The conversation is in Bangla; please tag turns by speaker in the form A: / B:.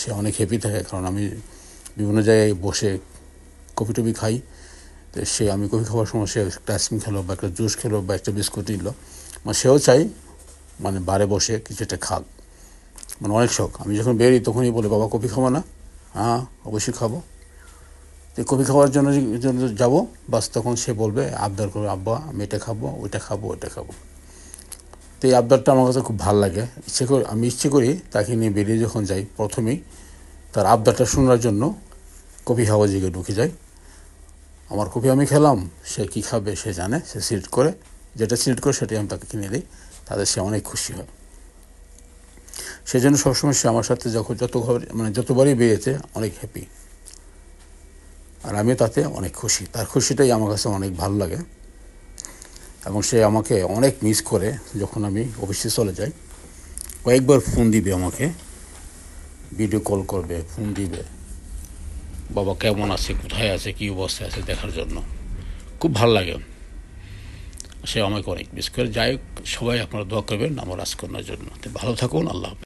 A: সে অনেক হ্যাপি থাকে, কারণ আমি বিভিন্ন জায়গায় বসে কফি টফি খাই। তো আমি কফি খাওয়ার সময় সে একটা আইসক্রিম খেলো বা একটা জুস খেলো বা একটা বিস্কুট নিল, মানে সেও চাই বারে বসে কিছু একটা খাক, অনেক শখ। আমি যখন বেরোই তখনই বলে, বাবা কফি খাবো না? হ্যাঁ অবশ্যই খাবো। তো কফি খাওয়ার জন্য যাবো, বাস তখন সে বলবে, আবদার করবে, আব্বা আমি এটা খাবো, ওইটা খাবো, ওইটা খাবো। তো এই আবদারটা আমার কাছে খুব ভালো লাগে। আমি ইচ্ছে করি তাকে নিয়ে বেরিয়ে যখন যাই, প্রথমেই তার আবদারটা শোনার জন্য কফি হাউসে গিয়ে ঢুকে যাই। আমার কফি আমি খেলাম, সে কী খাবে সে জানে, সে সিলেক্ট করে, যেটা সিলেক্ট করে সেটাই আমি তাকে কিনে দিই, তাদের সে অনেক খুশি হয়। সেই জন্য সবসময় সে আমার সাথে যতবারই বেরিয়েছে অনেক হ্যাপি, আর আমিও তাতে অনেক খুশি। তার খুশিটাই আমার কাছে অনেক ভালো লাগে। এবং সে আমাকে অনেক মিস করে যখন আমি অফিসে চলে যাই। কয়েকবার ফোন দিবে আমাকে, ভিডিও কল করবে, ফোন দিবে, বাবা কেমন আছে, কোথায় আছে, কী অবস্থায় আছে দেখার জন্য। খুব ভালো লাগে, সে আমাকে অনেক মিস করে। যাই হোক, সবাই আপনারা দোয়া করবেন আমার রাজকন্যার জন্য। তো ভালো থাকুন, আল্লাহ হাফেজ।